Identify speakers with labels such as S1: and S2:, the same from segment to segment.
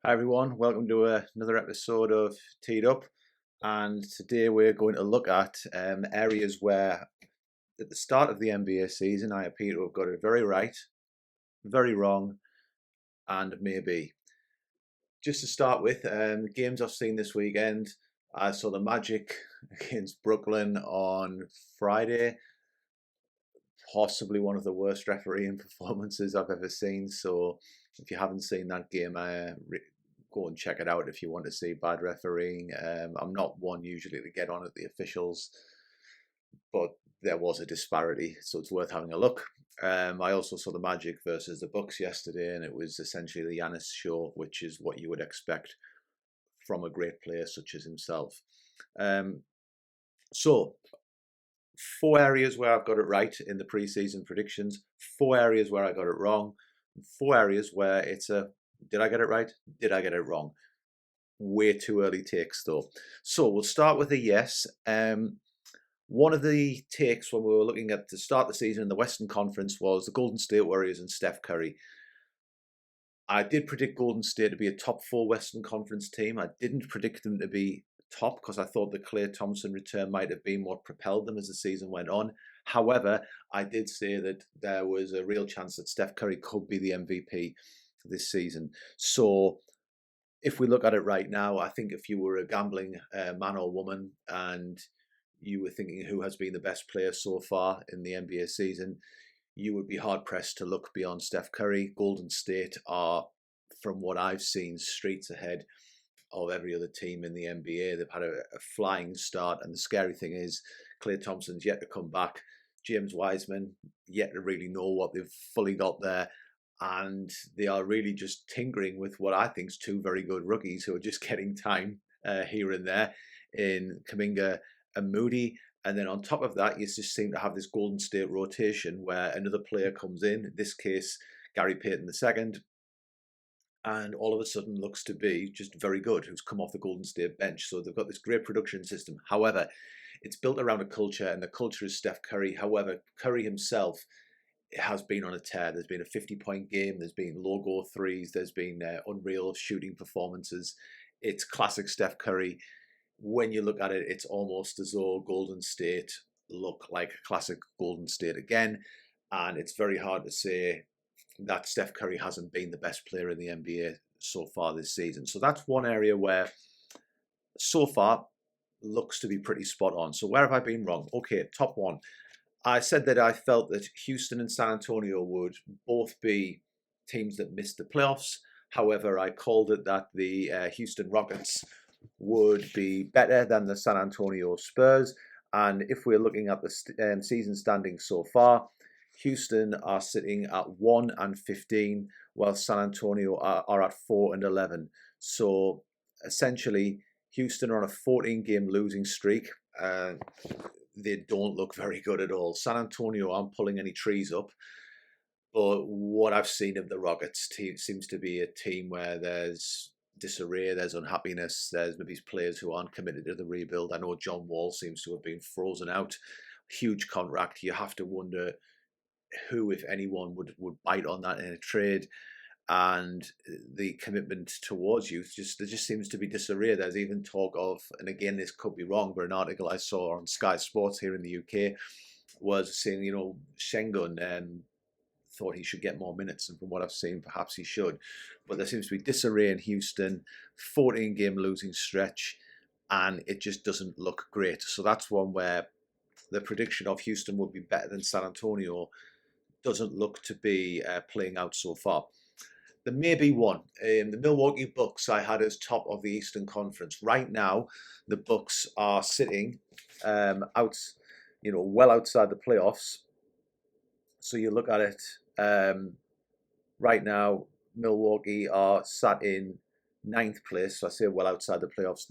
S1: Hi everyone, welcome to another episode of Teed Up. And today we're going to look at areas where, at the start of the NBA season, I appear to have got it very right, very wrong, and maybe. Just to start with, games I've seen this weekend, I saw the Magic against Brooklyn on Friday. Possibly one of the worst refereeing performances I've ever seen. So if you haven't seen that game, go and check it out if you want to see bad refereeing. I'm not one usually to get on at the officials, but there was a disparity, so it's worth having a look. I also saw the Magic versus the Bucks yesterday, and it was essentially the Giannis show, which is what you would expect from a great player such as himself. So, four areas where I've got it right in the preseason predictions, four areas where I got it wrong, four areas where it's a did I get it right? Did I get it wrong? Way too early takes though. So we'll start with a yes. One of the takes when we were looking at to start the season in the Western Conference was the Golden State Warriors and Steph Curry. I did predict Golden State to be a top four Western Conference team. I didn't predict them to be top because I thought the Klay Thompson return might have been what propelled them as the season went on. However, I did say that there was a real chance that Steph Curry could be the MVP this season. So if we look at it right now, I think if you were a gambling man or woman and you were thinking who has been the best player so far in the NBA season, you would be hard pressed to look beyond Steph Curry. Golden State are, from what I've seen, streets ahead of every other team in the NBA. They've had a flying start, and the scary thing is Klay Thompson's yet to come back. James Wiseman yet to really know what they've fully got there. And they are really just tinkering with what I think is two very good rookies who are just getting time here and there in Kuminga and Moody. And then on top of that, you just seem to have this Golden State rotation where another player comes in this case, Gary Payton II, and all of a sudden looks to be just very good, who's come off the Golden State bench. So they've got this great production system. However, it's built around a culture, and the culture is Steph Curry. However, Curry himself has been on a tear. There's been a 50-point game. There's been logo threes. There's been unreal shooting performances. It's classic Steph Curry. When you look at it, it's almost as though Golden State look like a classic Golden State again. And it's very hard to say that Steph Curry hasn't been the best player in the NBA so far this season. So that's one area where so far looks to be pretty spot on. So where have I been wrong? Okay, top one. I said that I felt that Houston and San Antonio would both be teams that missed the playoffs. However, I called it that the Houston Rockets would be better than the San Antonio Spurs. And if we're looking at the season standings so far, Houston are sitting at 1-15, while San Antonio are at 4-11. So essentially, Houston are on a 14-game losing streak. They don't look very good at all. San Antonio aren't pulling any trees up. But what I've seen of the Rockets team seems to be a team where there's disarray, there's unhappiness, there's maybe players who aren't committed to the rebuild. I know John Wall seems to have been frozen out. Huge contract. You have to wonder who, if anyone, would bite on that in a trade. And the commitment towards youth there just seems to be disarray. There's even talk of, and again this could be wrong, but an article I saw on Sky Sports here in the UK was saying, Şengün thought he should get more minutes, and from what I've seen, perhaps he should. But there seems to be disarray in Houston, 14-game losing stretch, and it just doesn't look great. So that's one where the prediction of Houston would be better than San Antonio doesn't look to be playing out so far. There may be one. The Milwaukee Bucks I had as top of the Eastern Conference. Right now, the Bucks are sitting out, well outside the playoffs. So you look at it right now, Milwaukee are sat in 9th place. So I say well outside the playoffs.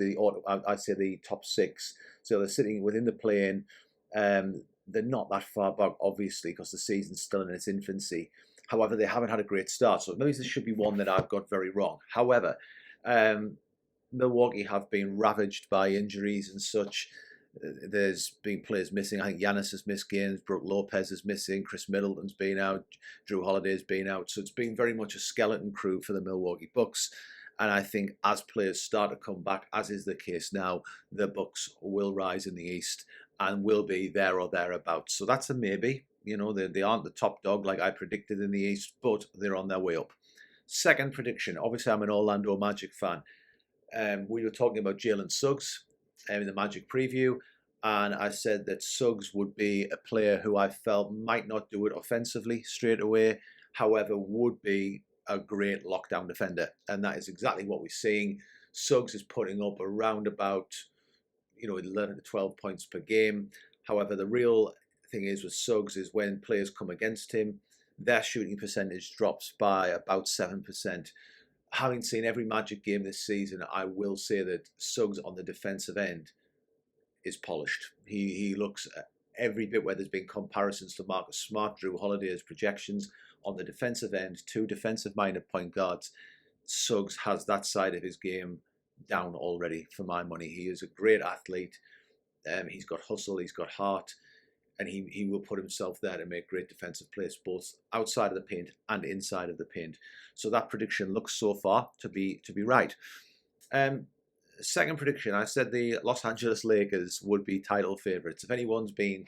S1: I say the top 6. So they're sitting within the play-in. They're not that far back, obviously, because the season's still in its infancy. However, they haven't had a great start. So maybe this should be one that I've got very wrong. However, Milwaukee have been ravaged by injuries and such. There's been players missing. I think Giannis has missed games. Brook Lopez is missing. Chris Middleton's been out. Drew Holiday's been out. So it's been very much a skeleton crew for the Milwaukee Bucks. And I think as players start to come back, as is the case now, the Bucks will rise in the East and will be there or thereabouts. So that's a maybe. You know, they aren't the top dog like I predicted in the East, but they're on their way up. Second prediction. Obviously, I'm an Orlando Magic fan. We were talking about Jalen Suggs in the Magic preview, and I said that Suggs would be a player who I felt might not do it offensively straight away, however, would be a great lockdown defender, and that is exactly what we're seeing. Suggs is putting up around about 11 to 12 points per game. However, the real thing is with Suggs is when players come against him, their shooting percentage drops by about 7%. Having seen every Magic game this season, I will say that Suggs on the defensive end is polished. He looks every bit where there's been comparisons to Marcus Smart, Drew Holiday's projections on the defensive end, two defensive-minded point guards. Suggs has that side of his game down already for my money. He is a great athlete. He's got hustle, he's got heart, and he will put himself there to make great defensive plays, both outside of the paint and inside of the paint. So that prediction looks so far to be right. Second prediction, I said the Los Angeles Lakers would be title favourites. If anyone's been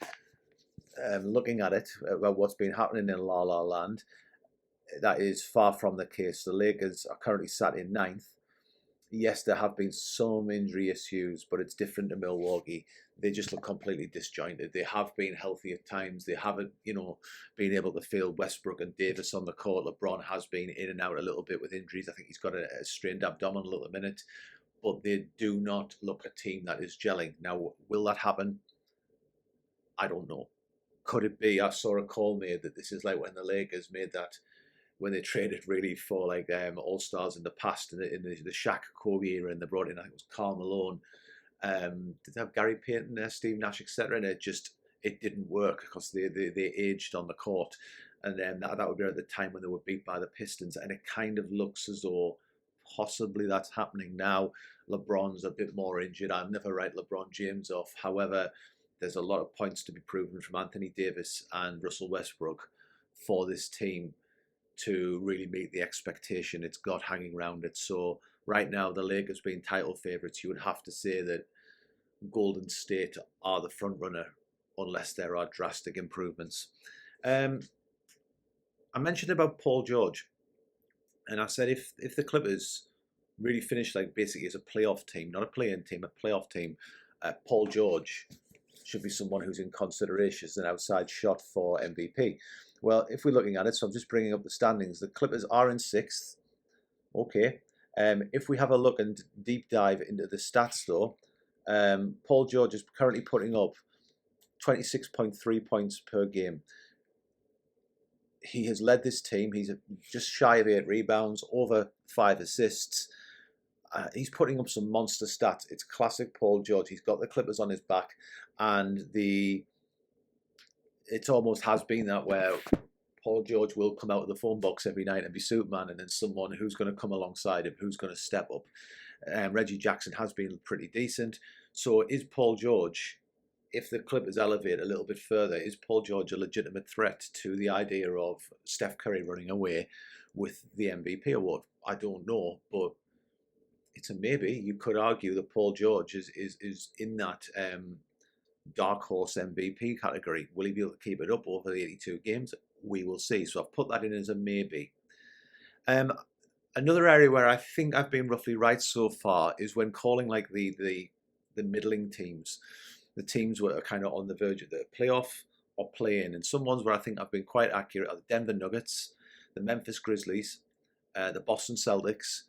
S1: looking at it, about what's been happening in La La Land, that is far from the case. The Lakers are currently sat in ninth. Yes, there have been some injury issues, but it's different to Milwaukee. They just look completely disjointed. They have been healthy at times. They haven't, been able to field Westbrook and Davis on the court. LeBron has been in and out a little bit with injuries. I think he's got a strained abdominal at the minute. But they do not look a team that is gelling. Now, will that happen? I don't know. Could it be? I saw a call made that this is like when the Lakers made that, when they traded really for like all-stars in the past, in the Shaq Kobe era, and they brought in, I think it was Karl Malone, did they have Gary Payton there, Steve Nash, etc., and it didn't work because they aged on the court, and then that would be at the time when they were beat by the Pistons, and it kind of looks as though possibly that's happening now. LeBron's a bit more injured. I'll never write LeBron James off. However, there's a lot of points to be proven from Anthony Davis and Russell Westbrook for this team to really meet the expectation it's got hanging around it. So right now, the Lakers being title favourites, you would have to say that Golden State are the front runner unless there are drastic improvements. I mentioned about Paul George, and I said if the Clippers really finish like basically as a playoff team, not a play-in team, a playoff team, Paul George should be someone who's in consideration as an outside shot for MVP. Well, if we're looking at it, so I'm just bringing up the standings. The Clippers are in sixth. Okay. If we have a look and deep dive into the stats, though, Paul George is currently putting up 26.3 points per game. He has led this team. He's just shy of 8 rebounds, over 5 assists. He's putting up some monster stats. It's classic Paul George. He's got the Clippers on his back, and it almost has been that where Paul George will come out of the phone box every night and be Superman, and then someone who's going to come alongside him, who's going to step up. Reggie Jackson has been pretty decent. So is Paul George, if the Clippers elevate a little bit further, is Paul George a legitimate threat to the idea of Steph Curry running away with the MVP award? I don't know, but it's a maybe. You could argue that Paul George is in that dark horse MVP category. Will he be able to keep it up over the 82 games? We will see. So I've put that in as a maybe. Another area where I think I've been roughly right so far is when calling like the middling teams, the teams were kind of on the verge of the playoff or play-in, and some ones where I think I've been quite accurate are the Denver Nuggets, the Memphis Grizzlies, the Boston Celtics,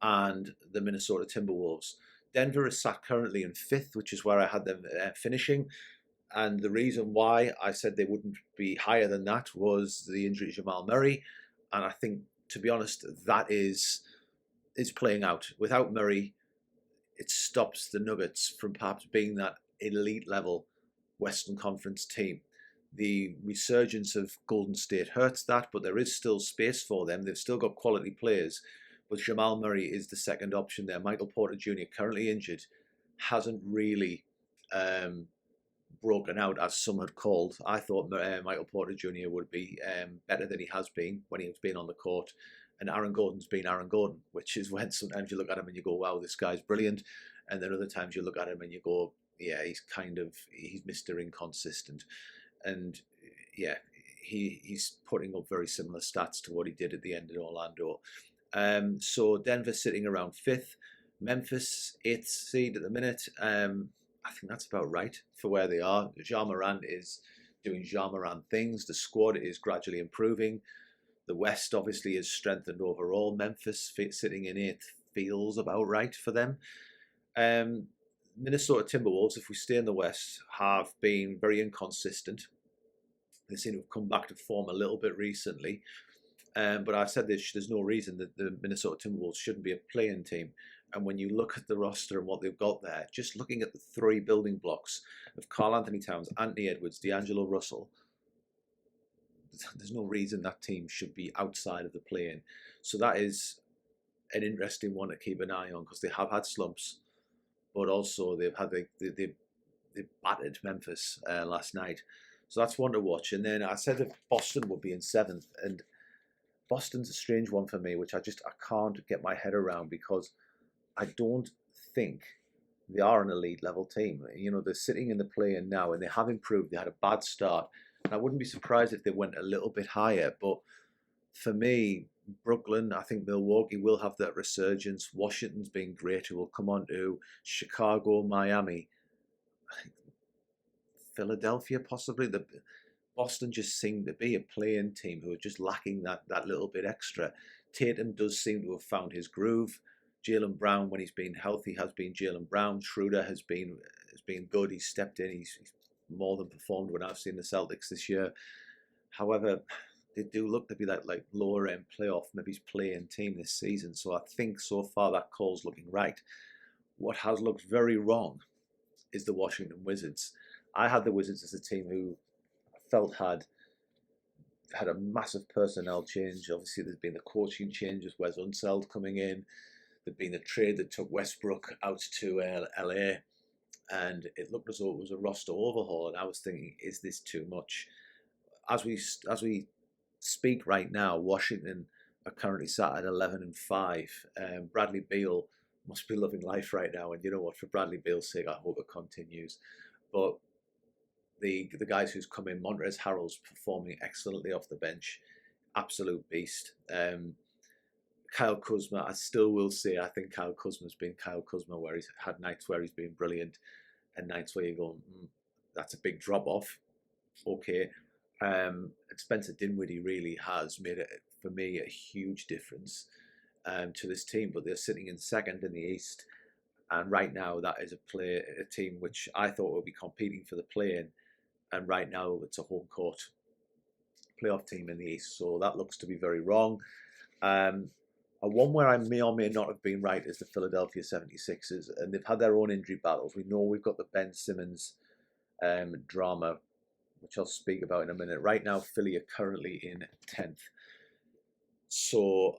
S1: and the Minnesota Timberwolves. Denver is sat currently in 5th, which is where I had them finishing. And the reason why I said they wouldn't be higher than that was the injury to Jamal Murray. And I think, to be honest, that is playing out. Without Murray, it stops the Nuggets from perhaps being that elite level Western Conference team. The resurgence of Golden State hurts that, but there is still space for them. They've still got quality players. But Jamal Murray is the second option there. Michael Porter Jr., currently injured, hasn't really broken out as some had called. I thought Michael Porter Jr. would be better than he has been when he's been on the court. And Aaron Gordon's been Aaron Gordon, which is when sometimes you look at him and you go, wow, this guy's brilliant. And then other times you look at him and you go, yeah, he's Mr. Inconsistent. And yeah, he's putting up very similar stats to what he did at the end in Orlando. So Denver sitting around 5th, Memphis 8th seed at the minute. I think that's about right for where they are. Ja Morant is doing Ja Morant things. The squad is gradually improving. The West obviously is strengthened overall. Memphis sitting in 8th feels about right for them. Minnesota Timberwolves, if we stay in the West, have been very inconsistent. They seem to have come back to form a little bit recently. But I've said there's no reason that the Minnesota Timberwolves shouldn't be a playing team. And when you look at the roster and what they've got there, just looking at the 3 building blocks of Karl-Anthony Towns, Anthony Edwards, D'Angelo Russell, there's no reason that team should be outside of the play-in. So that is an interesting one to keep an eye on, because they have had slumps, but also they've battered Memphis last night. So that's one to watch. And then I said that Boston would be in 7th, and Boston's a strange one for me, which I can't get my head around, because I don't think they are an elite level team. You know, they're sitting in the play-in now, and they have improved. They had a bad start, and I wouldn't be surprised if they went a little bit higher. But for me, Brooklyn, I think Milwaukee will have that resurgence. Washington's been great, who will come on to Chicago, Miami, Philadelphia possibly. Boston just seem to be a play-in team who are just lacking that little bit extra. Tatum does seem to have found his groove. Jalen Brown, when he's been healthy, has been Jalen Brown. Schroeder has been good. He's stepped in. He's more than performed when I've seen the Celtics this year. However, they do look to be that like lower end playoff, maybe play-in team this season. So I think so far that call's looking right. What has looked very wrong is the Washington Wizards. I had the Wizards as a team who I felt had a massive personnel change. Obviously, there's been the coaching changes, Wes Unseld coming in. There'd been a trade that took Westbrook out to LA, and it looked as though it was a roster overhaul. And I was thinking, is this too much? As we speak right now, Washington are currently sat at 11-5. Bradley Beal must be loving life right now, and you know what? For Bradley Beal's sake, I hope it continues. But the guys who's come in, Montrezl Harrell's performing excellently off the bench, absolute beast. Kyle Kuzma, I still will say, I think Kyle Kuzma's been Kyle Kuzma, where he's had nights where he's been brilliant and nights where you go, that's a big drop off. Okay. And Spencer Dinwiddie really has made it, for me, a huge difference to this team, but they're sitting in 2nd in the East. And right now, that is a team which I thought would be competing for the play-in. And right now, it's a home court playoff team in the East. So that looks to be very wrong. One where I may or may not have been right is the Philadelphia 76ers. And they've had their own injury battles. We know we've got the Ben Simmons drama, which I'll speak about in a minute. Right now, Philly are currently in 10th. So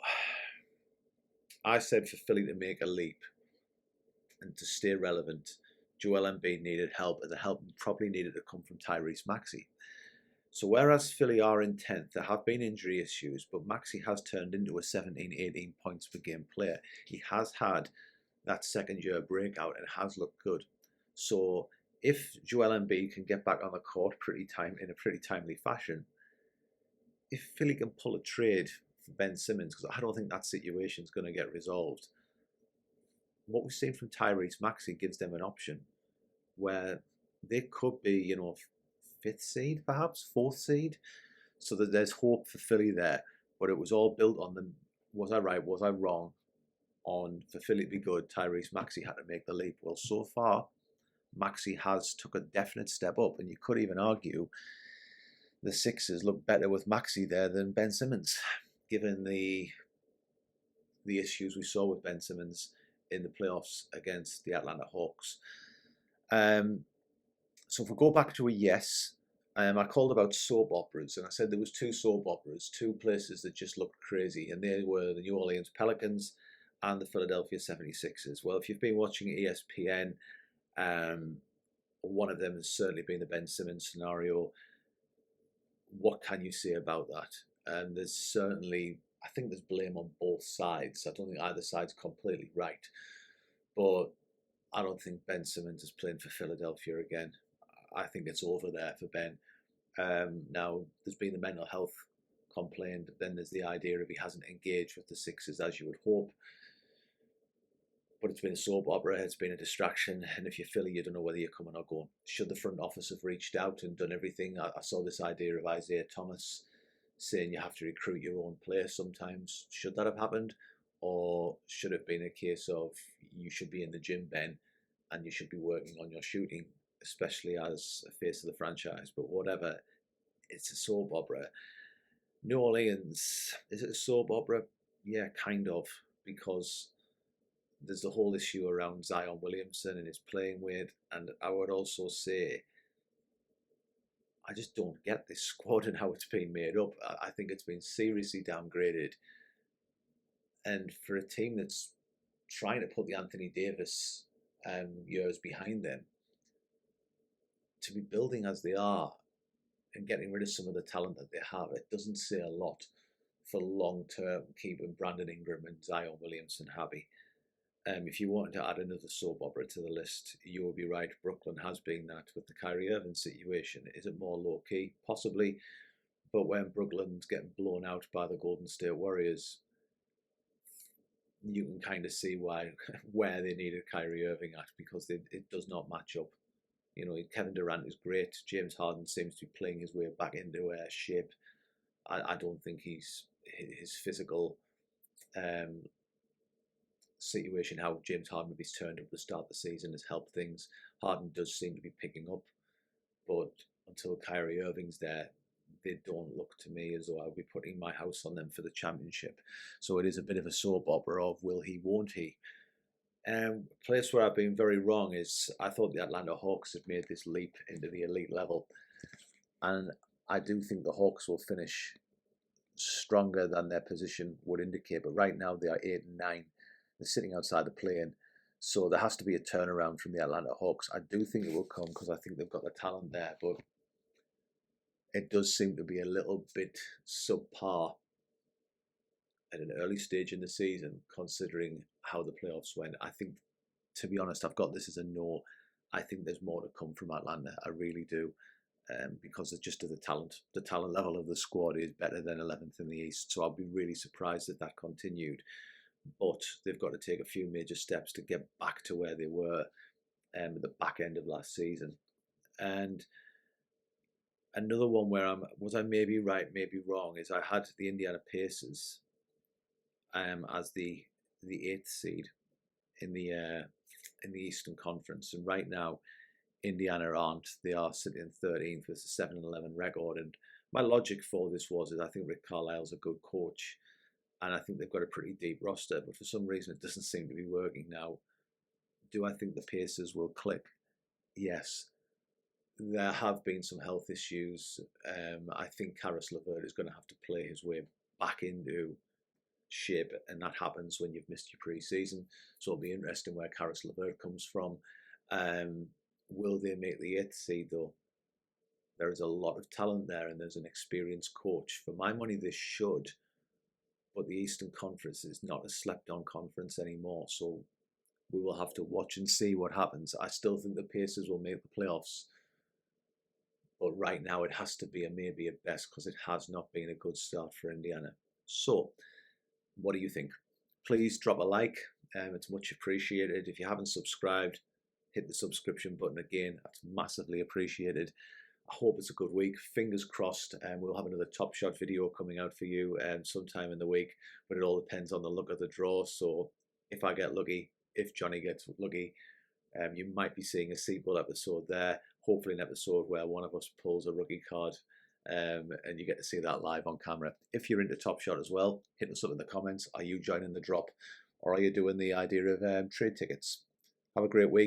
S1: I said for Philly to make a leap and to stay relevant, Joel Embiid needed help, and the help probably needed to come from Tyrese Maxey. So whereas Philly are in 10th, there have been injury issues, but Maxey has turned into a 17, 18 points per game player. He has had that second-year breakout and has looked good. So if Joel Embiid can get back on the court in a pretty timely fashion, if Philly can pull a trade for Ben Simmons, because I don't think that situation is going to get resolved, what we've seen from Tyrese Maxey gives them an option where they could be, 5th seed, perhaps 4th seed. So that there's hope for Philly there. But it was all built on them. Was I right? Was I wrong? For Philly to be good, Tyrese Maxey had to make the leap. Well, so far, Maxey has took a definite step up, and you could even argue the Sixers look better with Maxey there than Ben Simmons, given the issues we saw with Ben Simmons in the playoffs against the Atlanta Hawks. So if we go back to a yes, I called about soap operas, and I said there was 2 soap operas, 2 places that just looked crazy, and they were the New Orleans Pelicans and the Philadelphia 76ers. Well, if you've been watching ESPN, one of them has certainly been the Ben Simmons scenario. What can you say about that? And there's certainly, I think there's blame on both sides. I don't think either side's completely right, but I don't think Ben Simmons is playing for Philadelphia again. I think it's over there for Ben. Now, there's been the mental health complaint, then there's the idea of he hasn't engaged with the Sixers as you would hope. But it's been a soap opera, it's been a distraction, and if you're Philly, you don't know whether you're coming or going. Should the front office have reached out and done everything? I saw this idea of Isaiah Thomas saying you have to recruit your own players sometimes. Should that have happened? Or should it have been a case of you should be in the gym, Ben, and you should be working on your shooting, especially as a face of the franchise? But whatever, it's a soap opera. New Orleans, is it a soap opera? Yeah, kind of, because there's the whole issue around Zion Williamson and his playing weight. And I would also say, I just don't get this squad and how it's been made up. I think it's been seriously downgraded. And for a team that's trying to put the Anthony Davis years behind them, to be building as they are and getting rid of some of the talent that they have, it doesn't say a lot for long-term keeping Brandon Ingram and Zion Williamson happy. If you wanted to add another soap opera to the list, you would be right. Brooklyn has been that with the Kyrie Irving situation. Is it more low-key? Possibly. But when Brooklyn's getting blown out by the Golden State Warriors, you can kind of see where they needed Kyrie Irving at, because it does not match up. You know, Kevin Durant is great. James Harden seems to be playing his way back into shape. I don't think his physical situation, how James Harden maybe turned up at the start of the season, has helped things. Harden does seem to be picking up, but until Kyrie Irving's there, they don't look to me as though I'll be putting my house on them for the championship. So it is a bit of a soap opera of will he, won't he? A place where I've been very wrong is I thought the Atlanta Hawks had made this leap into the elite level, and I do think the Hawks will finish stronger than their position would indicate. But right now they are 8 and 9. They're sitting outside the play-in. So there has to be a turnaround from the Atlanta Hawks. I do think it will come because I think they've got the talent there, but it does seem to be a little bit subpar at an early stage in the season, considering how the playoffs went. I think, to be honest, I've got this as a no. I think there's more to come from Atlanta. I really do. Because it's just of the talent. The talent level of the squad is better than 11th in the East. So I'll be really surprised if that continued. But they've got to take a few major steps to get back to where they were at the back end of last season. And another one where I maybe right, maybe wrong, is I had the Indiana Pacers as the 8th seed in the Eastern Conference, and right now Indiana aren't. They are sitting 13th with a 7-11 record. And my logic for this was I think Rick Carlisle's a good coach, and I think they've got a pretty deep roster, but for some reason it doesn't seem to be working now. Do I think the Pacers will click? Yes. There have been some health issues. I think Caris LeVert is going to have to play his way back into shape, and that happens when you've missed your pre-season. So it'll be interesting where Caris LeVert comes from. Will they make the 8th seed though? There is a lot of talent there, and there's an experienced coach. For my money, they should. But the Eastern Conference is not a slept-on conference anymore. So we will have to watch and see what happens. I still think the Pacers will make the playoffs. But right now it has to be a maybe at best, because it has not been a good start for Indiana. So what do you think? Please drop a like. It's much appreciated. If you haven't subscribed, hit the subscription button again. That's massively appreciated. I hope it's a good week. Fingers crossed. We'll have another Top Shot video coming out for you sometime in the week, but it all depends on the luck of the draw. So if I get lucky, if Johnny gets lucky, you might be seeing a sequel episode there. Hopefully an episode where one of us pulls a rookie card, and you get to see that live on camera. If you're into Top Shot as well, hit us up in the comments. Are you joining the drop, or are you doing the idea of trade tickets? Have a great week.